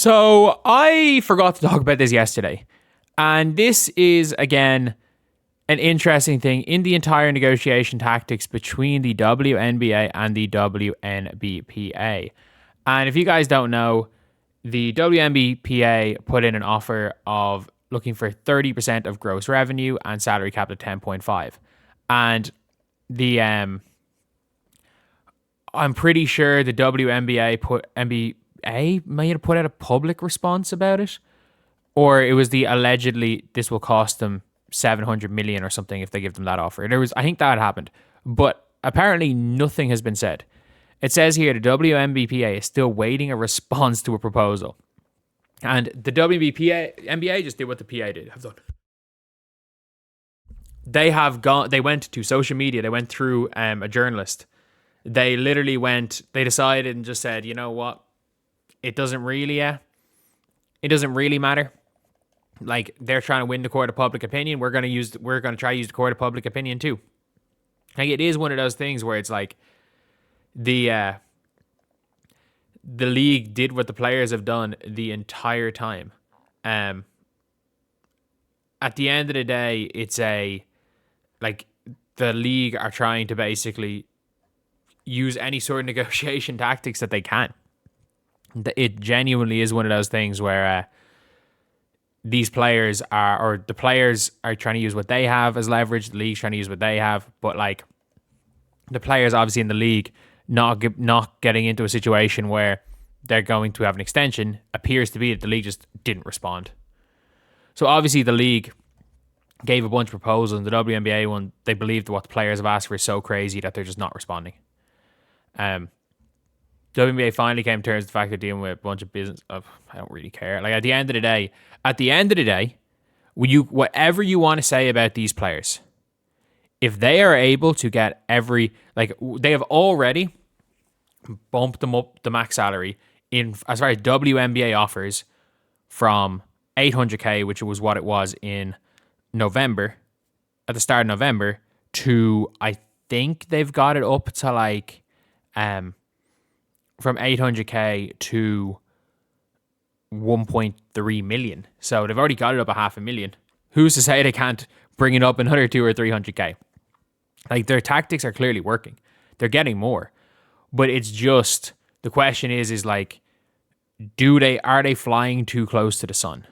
So I forgot to talk about this yesterday. And this is, again, an interesting thing in the entire negotiation tactics between the WNBA and the WNBPA. And if you guys don't know, the WNBPA put in an offer of looking for 30% of gross revenue and salary cap at 10.5. And the I'm pretty sure the WNBA may have put out a public response about it, or it was the allegedly this will cost them 700 million or something if they give them that offer. I think that happened, but apparently nothing has been said. It says here the WNBPA is still waiting a response to a proposal, and the WNBPA just did what the PA did. Have done. They have gone. They went to social media. They went through a journalist. They literally went. They decided and just said, you know what, it doesn't really matter. Like, they're trying to win the court of public opinion. We're gonna try to use the court of public opinion too. Like, it is one of those things where it's like the league did what the players have done the entire time. At the end of the day, it's the league are trying to basically use any sort of negotiation tactics that they can. It genuinely is one of those things where the players are trying to use what they have as leverage. The league's trying to use what they have, but like the players obviously in the league not getting into a situation where they're going to have an extension appears to be that the league just didn't respond. So obviously the league gave a bunch of proposals, and the WNBA one, they believe that what the players have asked for is so crazy that they're just not responding. WNBA finally came to terms with the fact they're dealing with a bunch of business. I don't really care. Like, at the end of the day, whatever you want to say about these players, if they are able to get they have already bumped them up the max salary in as far as WNBA offers from 800k, which was what it was in November, at the start of November, to I think they've got it up to from 800k to 1.3 million. So they've already got it up a 500,000. Who's to say they can't bring it up another 200 or 300k? Like, their tactics are clearly working. They're getting more. But it's just, the question is like, are they flying too close to the sun?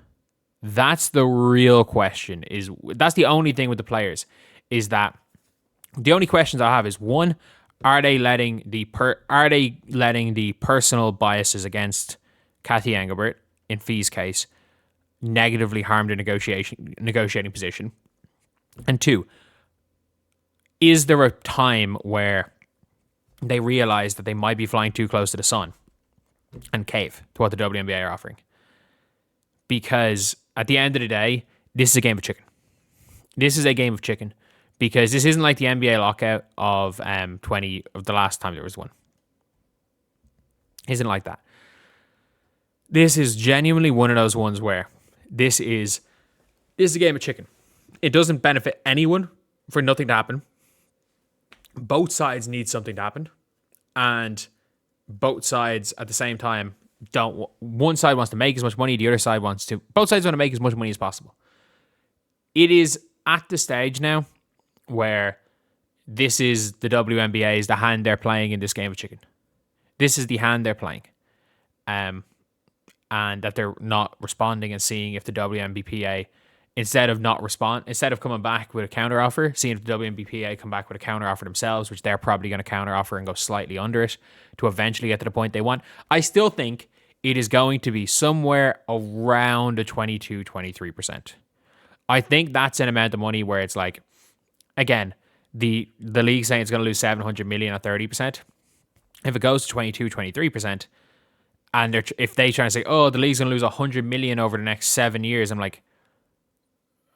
That's the real question. That's the only thing with the players, is that the only questions I have is, one, are they letting the personal biases against Cathy Engelbert in Fee's case negatively harm the negotiating position? And two, is there a time where they realize that they might be flying too close to the sun and cave to what the WNBA are offering? Because at the end of the day, this is a game of chicken. Because this isn't like the NBA lockout of the last time there was one. Isn't like that. This is genuinely one of those ones where this is a game of chicken. It doesn't benefit anyone for nothing to happen. Both sides need something to happen, and both sides at the same time don't. One side wants to make as much money, the other side wants to. Both sides want to make as much money as possible. It is at the stage now where this is the WNBA's the hand they're playing in this game of chicken. This is the hand they're playing, and that they're not responding and seeing if the WNBPA, instead of coming back with a counteroffer, seeing if the WNBPA come back with a counteroffer themselves, which they're probably going to counteroffer and go slightly under it to eventually get to the point they want. I still think it is going to be somewhere around a 22-23%. I think that's an amount of money where it's like, again, the league saying it's going to lose 700 million at 30%. If it goes to 22-23%, and if they try to say, oh, the league's going to lose 100 million over the next 7 years, I'm like,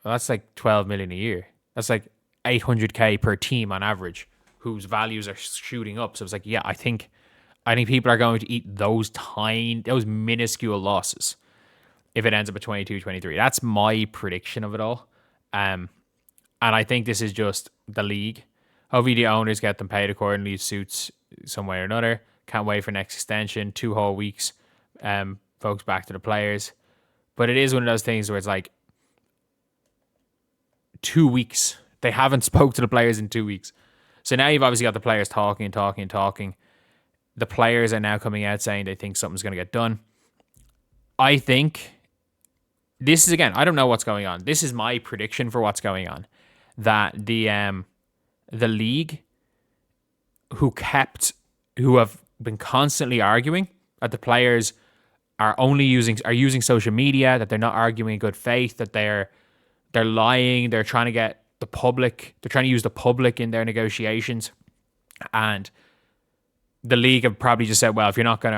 well, that's like 12 million a year. That's like 800k per team on average, whose values are shooting up. So it's like, yeah, I think people are going to eat those minuscule losses if it ends up at 22-23. That's my prediction of it all. And I think this is just the league. Hopefully the owners get them paid accordingly, suits some way or another. Can't wait for next extension, 2 whole weeks. folks back to the players. But it is one of those things where it's like 2 weeks. They haven't spoke to the players in 2 weeks. So now you've obviously got the players talking. The players are now coming out saying they think something's going to get done. I think this is, again, I don't know what's going on. This is my prediction for what's going on. That the league who have been constantly arguing that the players are using social media, that they're not arguing in good faith, that they're lying, they're trying to get the public, they're trying to use the public in their negotiations. And the league have probably just said, well, if you're not going to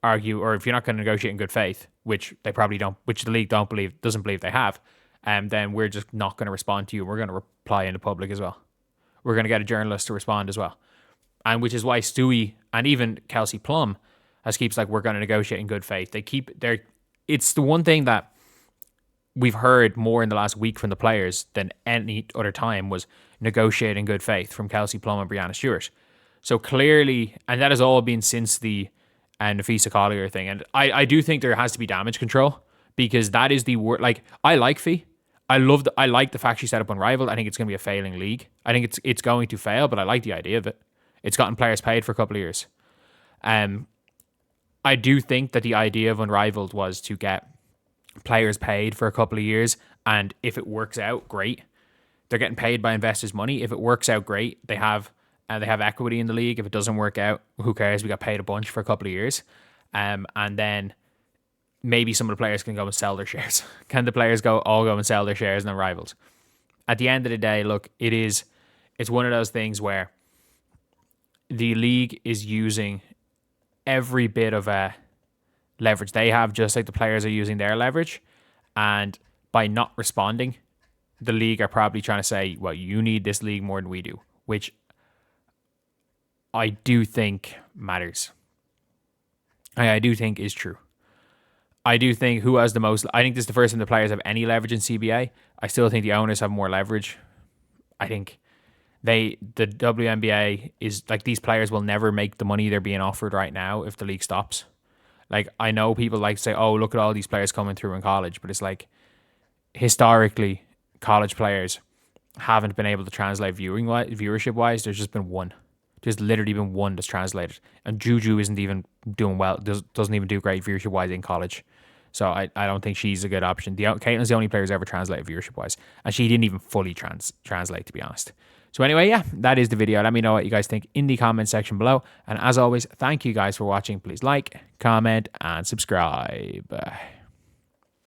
argue, or if you're not going to negotiate in good faith, which they probably don't, which the league doesn't believe they have, then we're just not going to respond to you. We're going to reply in the public as well. We're going to get a journalist to respond as well. And which is why Stewie and even Kelsey Plum keeps like, we're going to negotiate in good faith. It's the one thing that we've heard more in the last week from the players than any other time was negotiate in good faith from Kelsey Plum and Breanna Stewart. So clearly, and that has all been since the Nafisa Collier thing. And I do think there has to be damage control, because that is the word. Like, I like Fee. I like the fact she set up Unrivaled. I think it's going to be a failing league. I think it's going to fail, but I like the idea of it. It's gotten players paid for a couple of years. I do think that the idea of Unrivaled was to get players paid for a couple of years, and if it works out, great. They're getting paid by investors' money. If it works out, great. They have equity in the league. If it doesn't work out, who cares? We got paid a bunch for a couple of years, and then maybe some of the players can go and sell their shares. Can the players all go and sell their shares in Unrivaled? At the end of the day, look, it's one of those things where the league is using every bit of leverage they have, just like the players are using their leverage. And by not responding, the league are probably trying to say, well, you need this league more than we do, which I do think matters. I do think is true. I do think who has the most... I think this is the first time the players have any leverage in CBA. I still think the owners have more leverage. I think the WNBA is... Like, these players will never make the money they're being offered right now if the league stops. Like, I know people like to say, oh, look at all these players coming through in college. But it's like, historically, college players haven't been able to translate viewership-wise. There's just been one. There's literally been one that's translated. And Juju isn't even doing well. Doesn't even do great viewership-wise in college. So I don't think she's a good option. Caitlin's the only player who's ever translated viewership-wise. And she didn't even fully translate, to be honest. So anyway, yeah, that is the video. Let me know what you guys think in the comment section below. And as always, thank you guys for watching. Please like, comment, and subscribe.